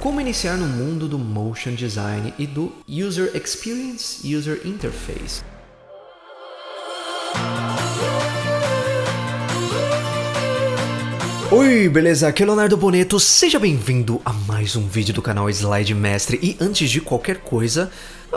Como iniciar no mundo do motion design e do user experience, user interface. Oi, beleza? Aqui é o Leonardo Boneto, seja bem-vindo a mais um vídeo do canal Slide Mestre. E antes de qualquer coisa,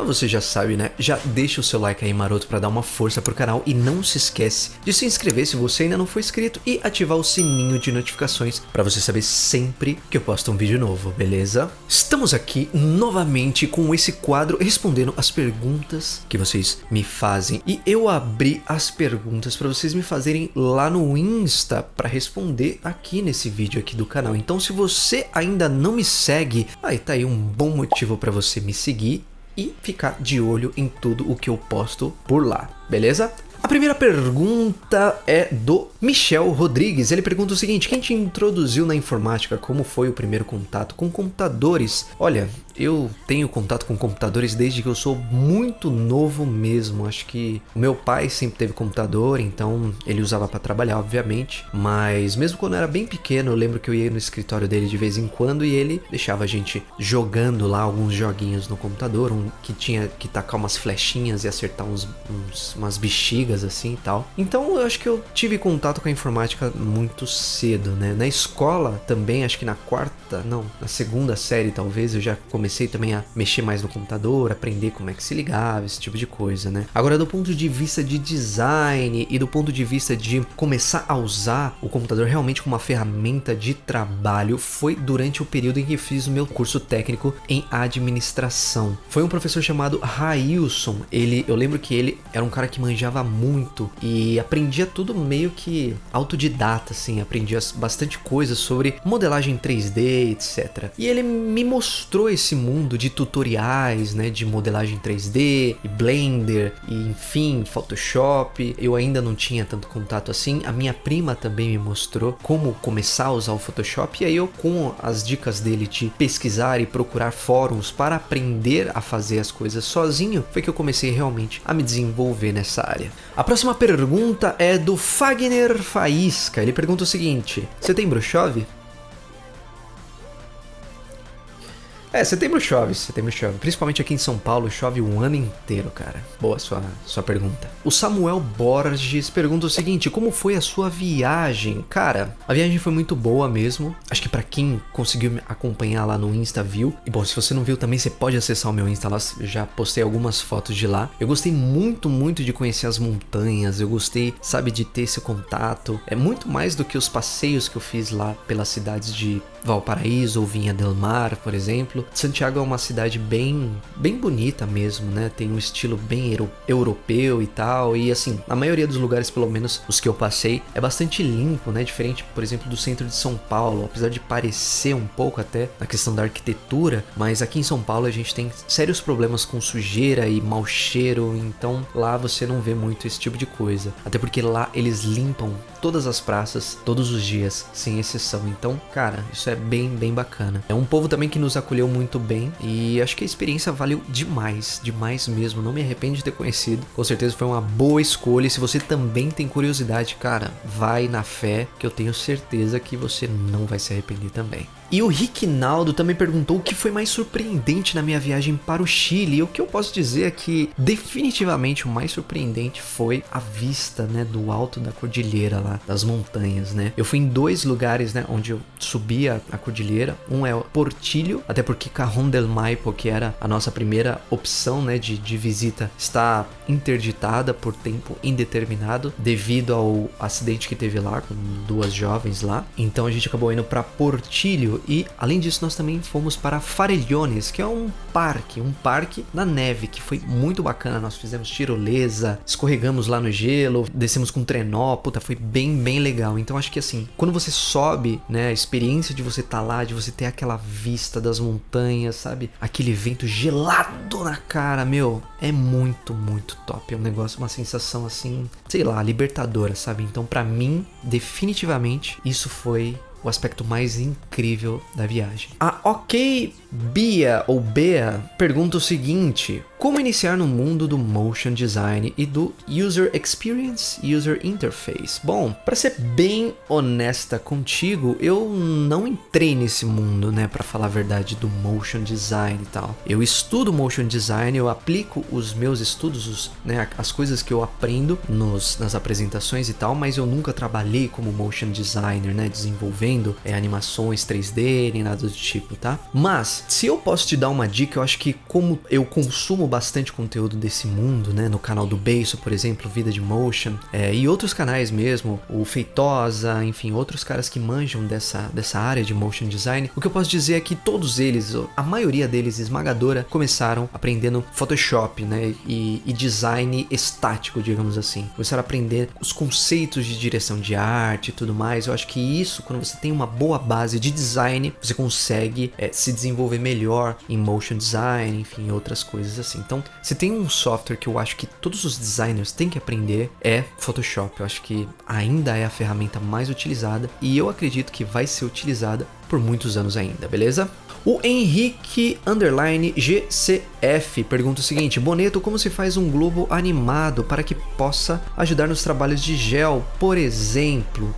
você já sabe, né? Já deixa o seu like aí maroto pra dar uma força pro canal e não se esquece de se inscrever se você ainda não for inscrito e ativar o sininho de notificações pra você saber sempre que eu posto um vídeo novo, beleza? Estamos aqui novamente com esse quadro respondendo as perguntas que vocês me fazem. E eu abri as perguntas pra vocês me fazerem lá no Insta pra responder aqui nesse vídeo aqui do canal. Então se você ainda não me segue, aí tá aí um bom motivo pra você me seguir e ficar de olho em tudo o que eu posto por lá, beleza? A primeira pergunta é do Michel Rodrigues. Ele pergunta o seguinte: quem te introduziu na informática? Como foi o primeiro contato com computadores? Olha, eu tenho contato com computadores desde que eu sou muito novo mesmo. Acho que o meu pai sempre teve computador, então ele usava para trabalhar, obviamente. Mas mesmo quando eu era bem pequeno, eu lembro que eu ia no escritório dele de vez em quando e ele deixava a gente jogando lá alguns joguinhos no computador, que tinha que tacar umas flechinhas e acertar umas bexigas assim e tal. Então eu acho que eu tive contato com a informática muito cedo, né? Na escola também, acho que na segunda série talvez, eu já comecei também a mexer mais no computador, aprender como é que se ligava, esse tipo de coisa, né? Agora, do ponto de vista de design e do ponto de vista de começar a usar o computador realmente como uma ferramenta de trabalho, foi durante o período em que fiz o meu curso técnico em administração. Foi um professor chamado Railson. Eu lembro que ele era um cara que manjava muito e aprendia tudo meio que autodidata, assim, aprendia bastante coisa sobre modelagem 3D, etc. E ele me mostrou esse mundo de tutoriais, né, de modelagem 3D e Blender e enfim, Photoshop. Eu ainda não tinha tanto contato assim. A minha prima também me mostrou como começar a usar o Photoshop e aí eu, com as dicas dele de pesquisar e procurar fóruns para aprender a fazer as coisas sozinho, foi que eu comecei realmente a me desenvolver nessa área. A próxima pergunta é do Fagner Faísca. Ele pergunta o seguinte: setembro chove? Setembro chove, principalmente aqui em São Paulo, chove o ano inteiro, cara. Boa sua pergunta. O Samuel Borges pergunta o seguinte: como foi a sua viagem? Cara, a viagem foi muito boa mesmo. Acho que pra quem conseguiu me acompanhar lá no Insta viu. E bom, se você não viu também, você pode acessar o meu Insta lá, eu já postei algumas fotos de lá. Eu gostei muito de conhecer as montanhas, eu gostei, sabe, de ter esse contato. É muito mais do que os passeios que eu fiz lá pelas cidades de Valparaíso ou Vinha del Mar, por exemplo. Santiago é uma cidade bem bonita mesmo, né? Tem um estilo bem europeu e tal. E assim, na maioria dos lugares, pelo menos os que eu passei, é bastante limpo, né? Diferente, por exemplo, do centro de São Paulo. Apesar de parecer um pouco até na questão da arquitetura, mas aqui em São Paulo a gente tem sérios problemas com sujeira e mau cheiro. Então lá você não vê muito esse tipo de coisa. Até porque lá eles limpam todas as praças todos os dias, sem exceção. Então, cara, isso é bem bacana. É um povo também que nos acolheu muito bem e acho que a experiência valeu demais mesmo. Não me arrependo de ter conhecido. Com certeza foi uma boa escolha. E se você também tem curiosidade, cara, vai na fé que eu tenho certeza que você não vai se arrepender também. E o Riquinaldo também perguntou o que foi mais surpreendente na minha viagem para o Chile. E o que eu posso dizer é que definitivamente o mais surpreendente foi a vista, né, do alto da cordilheira lá, das montanhas, né. Eu fui em dois lugares, né, onde eu subia a cordilheira. Um é o Portillo, até porque Cajón del Maipo, que era a nossa primeira opção, né, de visita, está interditada por tempo indeterminado devido ao acidente que teve lá com duas jovens lá. Então a gente acabou indo para Portillo. E além disso nós também fomos para Farellones, que é um parque na neve, que foi muito bacana. Nós fizemos tirolesa, escorregamos lá no gelo, descemos com trenó, puta, foi bem legal. Então acho que assim, quando você sobe, né, a experiência de você estar lá, de você ter aquela vista das montanhas, sabe, aquele vento gelado na cara, meu, é muito top. É um negócio, uma sensação assim, sei lá, libertadora, sabe? Então pra mim, definitivamente, isso foi o aspecto mais incrível da viagem. A OK Bia, ou Bea, pergunta o seguinte: Como iniciar no mundo do motion design e do user experience, user interface? Bom, para ser bem honesta contigo, eu não entrei nesse mundo, né, para falar a verdade, do motion design e tal. Eu estudo motion design, eu aplico os meus estudos, né, as coisas que eu aprendo nas apresentações e tal, mas eu nunca trabalhei como motion designer, né, desenvolvendo animações 3D nem nada do tipo, tá? Mas se eu posso te dar uma dica, eu acho que como eu consumo bastante conteúdo desse mundo, né, no canal do Beiso, por exemplo, Vida de Motion, e outros canais mesmo, o Feitosa, enfim, outros caras que manjam dessa área de motion design, o que eu posso dizer é que todos eles, a maioria deles esmagadora, começaram aprendendo Photoshop, né, e design estático, digamos assim. Começaram a aprender os conceitos de direção de arte e tudo mais. Eu acho que isso, quando você tem uma boa base de design, você consegue se desenvolver melhor em motion design, enfim, outras coisas assim. Então, se tem um software que eu acho que todos os designers têm que aprender, é Photoshop. Eu acho que ainda é a ferramenta mais utilizada e eu acredito que vai ser utilizada por muitos anos ainda, beleza? O Henrique GCF pergunta o seguinte: Boneto, como se faz um globo animado para que possa ajudar nos trabalhos de gel, por exemplo?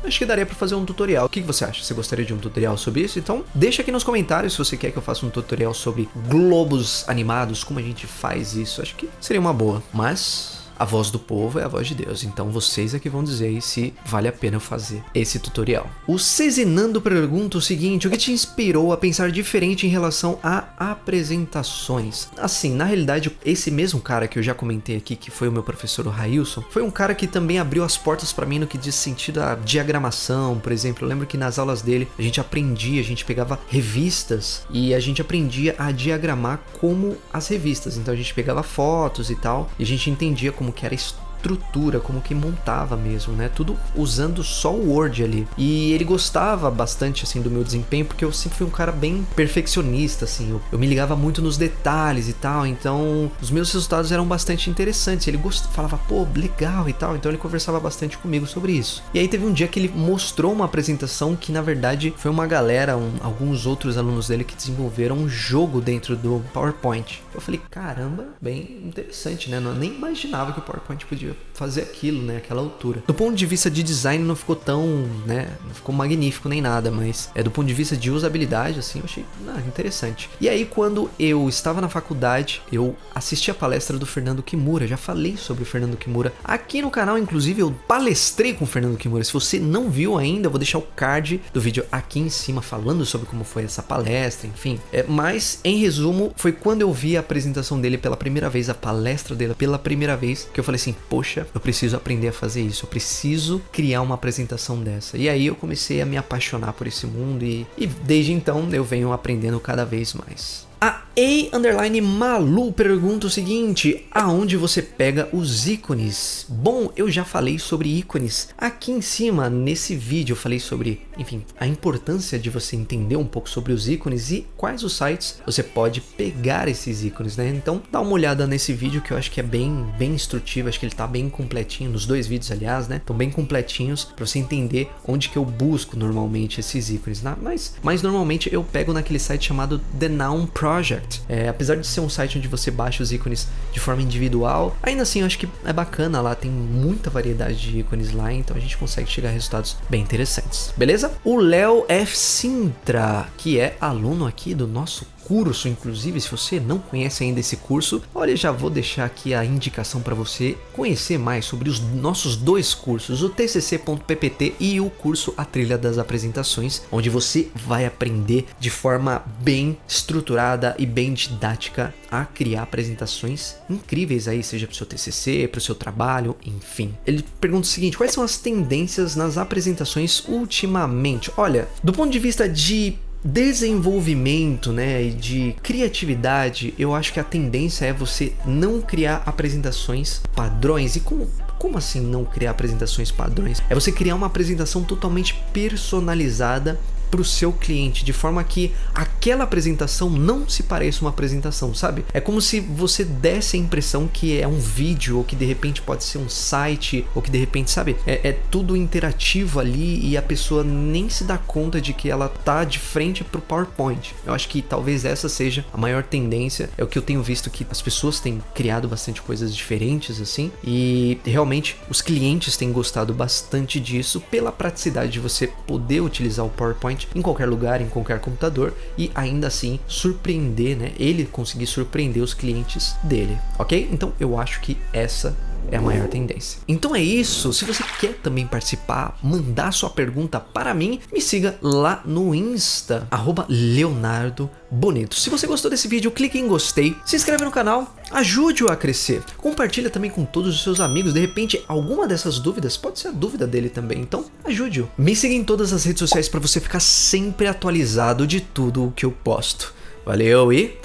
Acho que daria pra fazer um tutorial. O que você acha? Você gostaria de um tutorial sobre isso? Então deixa aqui nos comentários se você quer que eu faça um tutorial sobre globos animados, como a gente faz isso. Acho que seria uma boa. Mas a voz do povo é a voz de Deus, então vocês é que vão dizer aí se vale a pena eu fazer esse tutorial. O Cezinando pergunta o seguinte: o que te inspirou a pensar diferente em relação a apresentações? Assim, na realidade, esse mesmo cara que eu já comentei aqui, que foi o meu professor, o Railson, foi um cara que também abriu as portas pra mim no que diz sentido a diagramação, por exemplo. Eu lembro que nas aulas dele a gente pegava revistas e a gente aprendia a diagramar como as revistas. Então a gente pegava fotos e tal, e a gente entendia como que era estrutura, como que montava mesmo, né? Tudo usando só o Word ali. E ele gostava bastante, assim, do meu desempenho, porque eu sempre fui um cara bem perfeccionista, assim. Eu me ligava muito nos detalhes e tal, então os meus resultados eram bastante interessantes. Ele falava, pô, legal e tal, então ele conversava bastante comigo sobre isso. E aí teve um dia que ele mostrou uma apresentação que, na verdade, foi uma galera, alguns outros alunos dele que desenvolveram um jogo dentro do PowerPoint. Eu falei, caramba, bem interessante, né? Eu nem imaginava que o PowerPoint podia fazer aquilo, né, aquela altura. Do ponto de vista de design não ficou tão, né, não ficou magnífico nem nada, mas do ponto de vista de usabilidade, assim, eu achei interessante. E aí quando eu estava na faculdade, eu assisti a palestra do Fernando Kimura, já falei sobre o Fernando Kimura aqui no canal, inclusive eu palestrei com o Fernando Kimura. Se você não viu ainda, eu vou deixar o card do vídeo aqui em cima falando sobre como foi essa palestra, enfim. Mas em resumo, foi quando eu vi a apresentação dele pela primeira vez, a palestra dele pela primeira vez, que eu falei assim, poxa, eu preciso aprender a fazer isso, eu preciso criar uma apresentação dessa. E aí eu comecei a me apaixonar por esse mundo e desde então eu venho aprendendo cada vez mais. A A_Malu pergunta o seguinte: aonde você pega os ícones? Bom, eu já falei sobre ícones aqui em cima nesse vídeo. Eu falei sobre, enfim, a importância de você entender um pouco sobre os ícones e quais os sites você pode pegar esses ícones, né? Então dá uma olhada nesse vídeo que eu acho que é bem instrutivo. Acho que ele tá bem completinho, nos dois vídeos aliás, né? Estão bem completinhos para você entender onde que eu busco normalmente esses ícones, né? Mas normalmente eu pego naquele site chamado The Noun Project. Apesar de ser um site onde você baixa os ícones de forma individual, ainda assim eu acho que é bacana lá, tem muita variedade de ícones lá, então a gente consegue chegar a resultados bem interessantes, beleza? O Léo F. Sintra, que é aluno aqui do nosso curso, inclusive, se você não conhece ainda esse curso, olha, já vou deixar aqui a indicação para você conhecer mais sobre os nossos dois cursos, o TCC.ppt e o curso A Trilha das Apresentações, onde você vai aprender de forma bem estruturada e bem didática a criar apresentações incríveis aí, seja para o seu TCC, para o seu trabalho, enfim. Ele pergunta o seguinte: quais são as tendências nas apresentações ultimamente? Olha, do ponto de vista de desenvolvimento, né, e de criatividade, eu acho que a tendência é você não criar apresentações padrões. E como assim não criar apresentações padrões? É você criar uma apresentação totalmente personalizada pro seu cliente, de forma que aquela apresentação não se pareça uma apresentação, sabe? É como se você desse a impressão que é um vídeo, ou que de repente pode ser um site, ou que de repente, sabe, é tudo interativo ali e a pessoa nem se dá conta de que ela tá de frente pro PowerPoint. Eu acho que talvez essa seja a maior tendência, é o que eu tenho visto, que as pessoas têm criado bastante coisas diferentes assim, e realmente os clientes têm gostado bastante disso pela praticidade de você poder utilizar o PowerPoint em qualquer lugar, em qualquer computador, e ainda assim surpreender, né? Ele conseguir surpreender os clientes dele, ok? Então eu acho que essa é a maior tendência. Então é isso. Se você quer também participar, mandar sua pergunta para mim, me siga lá no Insta, @LeonardoBoneto. Se você gostou desse vídeo, clique em gostei, se inscreve no canal, ajude-o a crescer. Compartilha também com todos os seus amigos. De repente, alguma dessas dúvidas pode ser a dúvida dele também. Então, ajude-o. Me siga em todas as redes sociais para você ficar sempre atualizado de tudo o que eu posto. Valeu e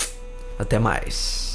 até mais.